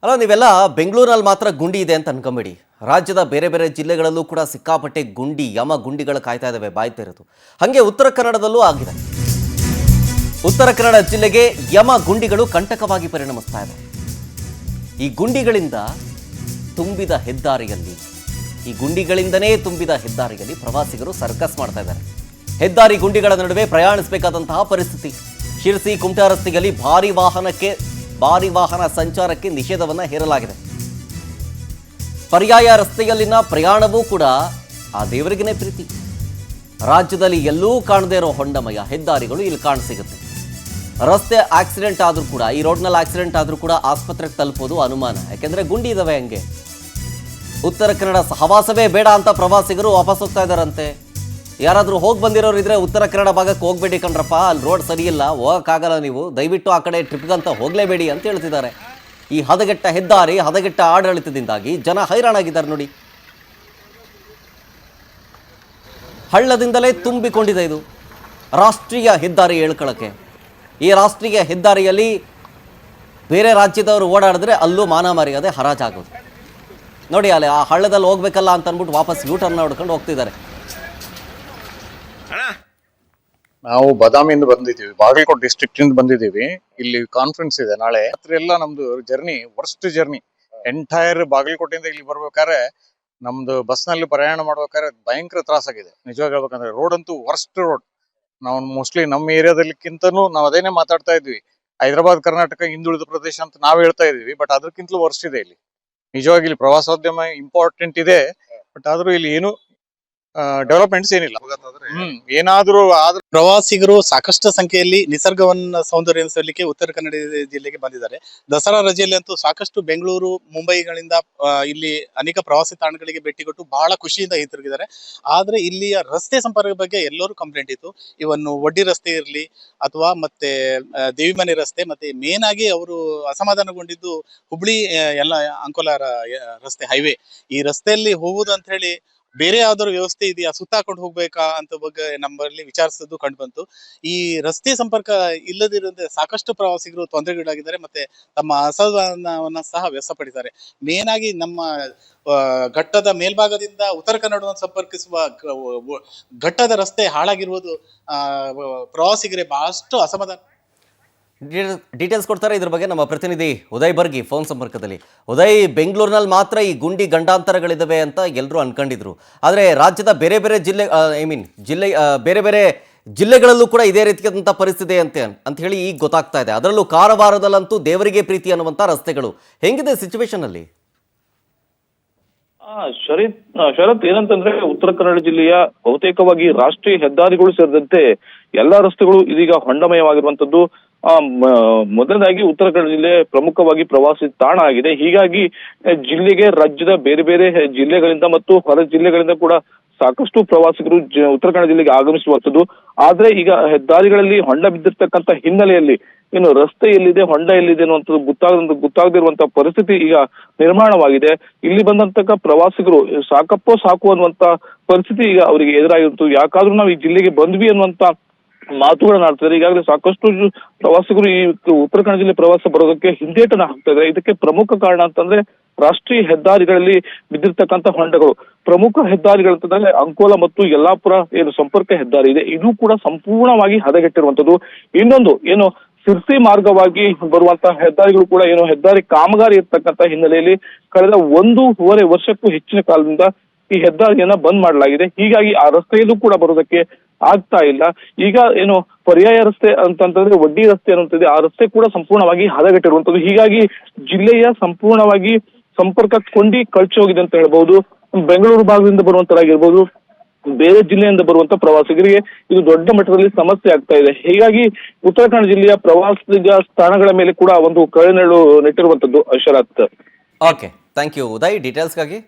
ಅಲ್ಲ, ನೀವೆಲ್ಲ ಬೆಂಗಳೂರಲ್ಲಿ ಮಾತ್ರ ಗುಂಡಿ ಇದೆ ಅಂತ ಅನ್ಕೊಂಬೇಡಿ. ರಾಜ್ಯದ ಬೇರೆ ಬೇರೆ ಜಿಲ್ಲೆಗಳಲ್ಲೂ ಕೂಡ ಸಿಕ್ಕಾಪಟ್ಟೆ ಗುಂಡಿ, ಯಮ ಗುಂಡಿಗಳು ಕಾಯ್ತಾ ಇದ್ದಾವೆ, ಬಾಯ್ತಾ ಇರೋದು. ಹಾಗೆ ಉತ್ತರ ಕನ್ನಡದಲ್ಲೂ ಆಗಿದೆ. ಉತ್ತರ ಕನ್ನಡ ಜಿಲ್ಲೆಗೆ ಯಮ ಗುಂಡಿಗಳು ಕಂಟಕವಾಗಿ ಪರಿಣಮಿಸ್ತಾ ಇದೆ. ಈ ಗುಂಡಿಗಳಿಂದ ತುಂಬಿದ ಹೆದ್ದಾರಿಯಲ್ಲಿ ಪ್ರವಾಸಿಗರು ಸರ್ಕಸ್ ಮಾಡ್ತಾ ಇದ್ದಾರೆ. ಹೆದ್ದಾರಿ ಗುಂಡಿಗಳ ನಡುವೆ ಪ್ರಯಾಣಿಸಬೇಕಾದಂತಹ ಪರಿಸ್ಥಿತಿ. ಶಿರಸಿ ಕುಮಟಾ ರಸ್ತೆಯಲ್ಲಿ ಭಾರಿ ವಾಹನ ಸಂಚಾರಕ್ಕೆ ನಿಷೇಧವನ್ನು ಹೇರಲಾಗಿದೆ. ಪರ್ಯಾಯ ರಸ್ತೆಯಲ್ಲಿನ ಪ್ರಯಾಣವೂ ಕೂಡ ಆ ದೇವರಿಗೇ ಪ್ರೀತಿ. ರಾಜ್ಯದಲ್ಲಿ ಎಲ್ಲೂ ಕಾಣದೇ ಇರೋ ಹೊಂಡಮಯ ಹೆದ್ದಾರಿಗಳು ಇಲ್ಲಿ ಕಾಣಸಿಗುತ್ತೆ. ರಸ್ತೆ ಆಕ್ಸಿಡೆಂಟ್ ಆದರೂ ಕೂಡ, ಈ ರೋಡ್ನಲ್ಲಿ ಆಕ್ಸಿಡೆಂಟ್ ಆದರೂ ಕೂಡ ಆಸ್ಪತ್ರೆಗೆ ತಲುಪೋದು ಅನುಮಾನ. ಯಾಕೆಂದ್ರೆ ಗುಂಡಿ ಇದಾವೆ. ಹಂಗೆ ಉತ್ತರ ಕನ್ನಡ ಸಹವಾಸವೇ ಬೇಡ ಅಂತ ಪ್ರವಾಸಿಗರು ವಾಪಸ್ ಹೋಗ್ತಾ ಇದ್ದಾರಂತೆ. ಯಾರಾದರೂ ಹೋಗಿ ಬಂದಿರೋರು ಇದ್ರೆ ಉತ್ತರ ಕನ್ನಡ ಭಾಗಕ್ಕೆ ಹೋಗಬೇಡಿ ಕಣ್ರಪ್ಪ, ಅಲ್ಲಿ ರೋಡ್ ಸರಿ ಇಲ್ಲ, ಹೋಗೋಕ್ಕಾಗಲ್ಲ, ನೀವು ದಯವಿಟ್ಟು ಆ ಕಡೆ ಟ್ರಿಪ್ಗಂತ ಹೋಗಲೇಬೇಡಿ ಅಂತ ಹೇಳ್ತಿದ್ದಾರೆ. ಈ ಹದಗೆಟ್ಟ ಹೆದ್ದಾರಿ, ಹದಗೆಟ್ಟ ಆಡಳಿತದಿಂದಾಗಿ ಜನ ಹೈರಾಣಾಗಿದ್ದಾರೆ ನೋಡಿ. ಹಳ್ಳದಿಂದಲೇ ತುಂಬಿಕೊಂಡಿದೆ ಇದು ರಾಷ್ಟ್ರೀಯ ಹೆದ್ದಾರಿ ಹೇಳ್ಕೊಳ್ಳೋಕ್ಕೆ. ಈ ರಾಷ್ಟ್ರೀಯ ಹೆದ್ದಾರಿಯಲ್ಲಿ ಬೇರೆ ರಾಜ್ಯದವರು ಓಡಾಡಿದ್ರೆ ಅಲ್ಲೂ ಮಾನ ಮರ್ಯಾದೆ ಹರಾಜಾಗೋದು ನೋಡಿ. ಅಲ್ಲಿ ಆ ಹಳ್ಳದಲ್ಲಿ ಹೋಗ್ಬೇಕಲ್ಲ ಅಂತ ಅಂದ್ಬಿಟ್ಟು ವಾಪಸ್ ಯೂಟರ್ನ್ ನೋಡ್ಕೊಂಡು ಹೋಗ್ತಿದ್ದಾರೆ. ನಾವು ಬಾದಾಮಿಯಿಂದ ಬಂದಿದ್ದೀವಿ, ಬಾಗಲಕೋಟೆ ಡಿಸ್ಟ್ರಿಕ್ಟ್ ಇಂದ ಬಂದಿದ್ದೀವಿ. ಇಲ್ಲಿ ಕಾನ್ಫರೆನ್ಸ್ ಇದೆ ನಾಳೆ. ರಾತ್ರಿ ಎಲ್ಲ ನಮ್ದು ಜರ್ನಿ, ವರ್ಸ್ಟ್ ಜರ್ನಿ. ಎಂಟೈರ್ ಬಾಗಲಕೋಟೆಯಿಂದ ಇಲ್ಲಿ ಬರ್ಬೇಕಾದ್ರೆ ನಮ್ದು ಬಸ್ ನಲ್ಲಿ ಪ್ರಯಾಣ ಮಾಡ್ಬೇಕಾದ್ರೆ ಭಯಂಕರ ತ್ರಾಸಾಗಿದೆ. ನಿಜವಾಗಿ ಹೇಳ್ಬೇಕಂದ್ರೆ ರೋಡ್ ಅಂತೂ ವರ್ಸ್ಟ್ ರೋಡ್. ನಾವು ಮೋಸ್ಟ್ಲಿ ನಮ್ಮ ಏರಿಯಾದಲ್ಲಿಕ್ಕಿಂತನೂ ನಾವು ಅದೇನೆ ಮಾತಾಡ್ತಾ ಇದ್ವಿ. ಹೈದರಾಬಾದ್ ಕರ್ನಾಟಕ ಹಿಂದುಳಿದ ಪ್ರದೇಶ ಅಂತ ನಾವು ಹೇಳ್ತಾ ಇದೀವಿ, ಬಟ್ ಅದಕ್ಕಿಂತಲೂ ವರ್ಸ್ಟ್ ಇದೆ ಇಲ್ಲಿ. ನಿಜವಾಗಿ ಇಲ್ಲಿ ಪ್ರವಾಸೋದ್ಯಮ ಇಂಪಾರ್ಟೆಂಟ್ ಇದೆ, ಬಟ್ ಆದ್ರೂ ಇಲ್ಲಿ ಏನು ಡೆವಲಪ್ಮೆಂಟ್ಸ್ ಏನಿಲ್ಲ. ಏನಾದ್ರೂ ಆದ್ರೂ ಪ್ರವಾಸಿಗರು ಸಾಕಷ್ಟು ಸಂಖ್ಯೆಯಲ್ಲಿ ನಿಸರ್ಗವನ್ನ ಸೌಂದರ್ಯಿಸಲಿಕ್ಕೆ ಉತ್ತರ ಕನ್ನಡ ಜಿಲ್ಲೆಗೆ ಬಂದಿದ್ದಾರೆ. ದಸರಾ ರಜೆಯಲ್ಲಿ ಅಂತೂ ಸಾಕಷ್ಟು ಬೆಂಗಳೂರು, ಮುಂಬೈಗಳಿಂದ ಇಲ್ಲಿ ಅನೇಕ ಪ್ರವಾಸಿ ತಾಣಗಳಿಗೆ ಭೇಟಿ ಕೊಟ್ಟು ಬಹಳ ಖುಷಿಯಿಂದ ಹಿಂತಿರುಗಿದ್ದಾರೆ. ಆದ್ರೆ ಇಲ್ಲಿಯ ರಸ್ತೆ ಸಂಪರ್ಕ ಬಗ್ಗೆ ಎಲ್ಲರೂ ಕಂಪ್ಲೇಂಟ್ ಇತ್ತು. ಇವನ್ನು ವಡ್ಡಿ ರಸ್ತೆ ಇರಲಿ ಅಥವಾ ಮತ್ತೆ ದೇವಿಮನೆ ರಸ್ತೆ, ಮತ್ತೆ ಮೇನ್ ಆಗಿ ಅವರು ಅಸಮಾಧಾನಗೊಂಡಿದ್ದು ಹುಬ್ಳಿ ಎಲ್ಲ ಅಂಕೋಲ ರಸ್ತೆ ಹೈವೇ. ಈ ರಸ್ತೆಯಲ್ಲಿ ಹೋಗುವುದು ಅಂತ ಹೇಳಿ ಬೇರೆ ಯಾವ್ದಾದ್ರು ವ್ಯವಸ್ಥೆ ಇದೆಯಾ, ಸುತ್ತಾಕೊಂಡು ಹೋಗ್ಬೇಕಾ ಅಂತ ಬಗ್ಗೆ ನಮ್ಮಲ್ಲಿ ವಿಚಾರಿಸಿದ್ದು ಕಂಡು ಬಂತು. ಈ ರಸ್ತೆ ಸಂಪರ್ಕ ಇಲ್ಲದಿರೋದ್ರಿಂದ ಸಾಕಷ್ಟು ಪ್ರವಾಸಿಗರು ತೊಂದರೆಗೀಡಾಗಿದ್ದಾರೆ, ಮತ್ತೆ ತಮ್ಮ ಅಸಮಾಧಾನವನ್ನ ಸಹ ವ್ಯಕ್ತಪಡಿದ್ದಾರೆ. ಮೇನ್ ಆಗಿ ನಮ್ಮ ಘಟ್ಟದ ಮೇಲ್ಭಾಗದಿಂದ ಉತ್ತರ ಕನ್ನಡವನ್ನು ಸಂಪರ್ಕಿಸುವ ಘಟ್ಟದ ರಸ್ತೆ ಹಾಳಾಗಿರುವುದು ಪ್ರವಾಸಿಗರಿಗೆ ಬಹಳಷ್ಟು ಅಸಮಾಧಾನ. ಡೀಟೇಲ್ಸ್ ಕೊಡ್ತಾರೆ ಇದ್ರ ಬಗ್ಗೆ ನಮ್ಮ ಪ್ರತಿನಿಧಿ ಉದಯ್ ಬರ್ಗಿ ಫೋನ್ ಸಂಪರ್ಕದಲ್ಲಿ. ಉದಯ್, ಬೆಂಗಳೂರಿನಲ್ಲಿ ಮಾತ್ರ ಈ ಗುಂಡಿ ಗಂಡಾಂತರಗಳಿದ್ದಾವೆ ಅಂತ ಎಲ್ಲರೂ ಅನ್ಕೊಂಡಿದ್ರು. ಆದರೆ ರಾಜ್ಯದ ಬೇರೆ ಬೇರೆ ಬೇರೆ ಬೇರೆ ಜಿಲ್ಲೆಗಳಲ್ಲೂ ಕೂಡ ಇದೇ ರೀತಿಯಾದಂಥ ಪರಿಸ್ಥಿತಿ ಅಂತ ಹೇಳಿ ಈಗ ಗೊತ್ತಾಗ್ತಾ ಇದೆ. ಅದರಲ್ಲೂ ಕಾರವಾರದಲ್ಲಂತೂ ದೇವರಿಗೆ ಪ್ರೀತಿ ಅನ್ನುವಂಥ ರಸ್ತೆಗಳು. ಹೆಂಗಿದೆ ಸಿಚುವೇಶನ್ ಅಲ್ಲಿ? ಶರತ್, ಏನಂತಂದ್ರೆ ಉತ್ತರ ಕನ್ನಡ ಜಿಲ್ಲೆಯ ಬಹುತೇಕವಾಗಿ ರಾಷ್ಟ್ರೀಯ ಹೆದ್ದಾರಿಗಳು ಸೇರಿದಂತೆ ಎಲ್ಲಾ ರಸ್ತೆಗಳು ಇದೀಗ ಹೊಂಡಮಯವಾಗಿರುವಂತದ್ದು. ಮೊದಲನೇದಾಗಿ ಉತ್ತರ ಕನ್ನಡ ಜಿಲ್ಲೆ ಪ್ರಮುಖವಾಗಿ ಪ್ರವಾಸಿ ತಾಣ ಆಗಿದೆ. ಹೀಗಾಗಿ ಜಿಲ್ಲೆಗೆ ರಾಜ್ಯದ ಬೇರೆ ಬೇರೆ ಜಿಲ್ಲೆಗಳಿಂದ ಮತ್ತು ಹೊರ ಜಿಲ್ಲೆಗಳಿಂದ ಕೂಡ ಸಾಕಷ್ಟು ಪ್ರವಾಸಿಗರು ಉತ್ತರ ಕನ್ನಡ ಜಿಲ್ಲೆಗೆ ಆಗಮಿಸುವಂಥದ್ದು. ಆದ್ರೆ ಈಗ ಹೆದ್ದಾರಿಗಳಲ್ಲಿ ಹೊಂಡ ಬಿದ್ದಿರ್ತಕ್ಕಂಥ ಹಿನ್ನೆಲೆಯಲ್ಲಿ ಇನ್ನು ರಸ್ತೆ ಎಲ್ಲಿದೆ, ಹೊಂಡ ಎಲ್ಲಿದೆ ಅನ್ನುವಂಥದ್ದು ಗೊತ್ತಾಗದಿರುವಂತಹ ಪರಿಸ್ಥಿತಿ ಈಗ ನಿರ್ಮಾಣವಾಗಿದೆ. ಇಲ್ಲಿ ಬಂದಂತಕ್ಕ ಪ್ರವಾಸಿಗರು ಸಾಕಪ್ಪೋ ಸಾಕು ಅನ್ನುವಂತ ಪರಿಸ್ಥಿತಿ ಈಗ ಅವರಿಗೆ ಎದುರಾಗಿರುತ್ತದೆ. ಯಾಕಾದ್ರೂ ನಾವು ಈ ಜಿಲ್ಲೆಗೆ ಬಂದ್ವಿ ಅನ್ನುವಂತ ಮಾತುಗಳನ್ನ ಆಡ್ತಾರೆ. ಈಗಾಗಲೇ ಸಾಕಷ್ಟು ಪ್ರವಾಸಿಗರು ಈ ಉತ್ತರ ಕನ್ನಡ ಜಿಲ್ಲೆ ಪ್ರವಾಸ ಬರೋದಕ್ಕೆ ಹಿಂದೇಟನ ಹಾಕ್ತಾ ಇದ್ದಾರೆ. ಇದಕ್ಕೆ ಪ್ರಮುಖ ಕಾರಣ ಅಂತಂದ್ರೆ ರಾಷ್ಟ್ರೀಯ ಹೆದ್ದಾರಿಗಳಲ್ಲಿ ಬಿದ್ದಿರ್ತಕ್ಕಂಥ ಹೊಂಡಗಳು. ಪ್ರಮುಖ ಹೆದ್ದಾರಿಗಳಂತಂದ್ರೆ ಅಂಕೋಲ ಮತ್ತು ಯಲ್ಲಾಪುರ ಏನು ಸಂಪರ್ಕ ಹೆದ್ದಾರಿ ಇದೆ, ಇದು ಕೂಡ ಸಂಪೂರ್ಣವಾಗಿ ಹದಗೆಟ್ಟಿರುವಂತದ್ದು. ಇನ್ನೊಂದು ಏನು ಶಿರ್ಸಿ ಮಾರ್ಗವಾಗಿ ಬರುವಂತಹ ಹೆದ್ದಾರಿಗಳು ಕೂಡ ಏನು ಹೆದ್ದಾರಿ ಕಾಮಗಾರಿ ಇರ್ತಕ್ಕಂಥ ಹಿನ್ನೆಲೆಯಲ್ಲಿ ಕಳೆದ 1.5 ವರ್ಷಕ್ಕೂ ಹೆಚ್ಚಿನ ಕಾಲದಿಂದ ಈ ಹೆದ್ದಾರಿಯನ್ನ ಬಂದ್ ಮಾಡಲಾಗಿದೆ. ಹೀಗಾಗಿ ಆ ರಸ್ತೆಯಲ್ಲೂ ಕೂಡ ಬರೋದಕ್ಕೆ ಆಗ್ತಾ ಇಲ್ಲ. ಈಗ ಏನು ಪರ್ಯಾಯ ರಸ್ತೆ ಅಂತಂದ್ರೆ ವಡ್ಡಿ ರಸ್ತೆ ಅನ್ನುವಂಥದ್ದು, ಆ ರಸ್ತೆ ಕೂಡ ಸಂಪೂರ್ಣವಾಗಿ ಹದಗೆಟ್ಟಿರುವಂತದ್ದು. ಹೀಗಾಗಿ ಜಿಲ್ಲೆಯ ಸಂಪೂರ್ಣವಾಗಿ ಸಂಪರ್ಕ ಕೊಂಡಿ ಕಳ್ಚಿ ಹೋಗಿದೆ ಅಂತ ಹೇಳ್ಬಹುದು. ಬೆಂಗಳೂರು ಭಾಗದಿಂದ ಬರುವಂತರಾಗಿರ್ಬೋದು, ಬೇರೆ ಜಿಲ್ಲೆಯಿಂದ ಬರುವಂತ ಪ್ರವಾಸಿಗರಿಗೆ ಇದು ದೊಡ್ಡ ಮಟ್ಟದಲ್ಲಿ ಸಮಸ್ಯೆ ಆಗ್ತಾ ಇದೆ. ಹೀಗಾಗಿ ಉತ್ತರ ಕನ್ನಡ ಜಿಲ್ಲೆಯ ಪ್ರವಾಸಿಗ ಸ್ಥಾನಗಳ ಮೇಲೆ ಕೂಡ ಒಂದು ಕಳೆನೆರಳು ನೆಟ್ಟಿರುವಂತದ್ದು. Sharath. Okay, thank you Uday ಡೀಟೇಲ್ಸ್ಗಾಗಿ.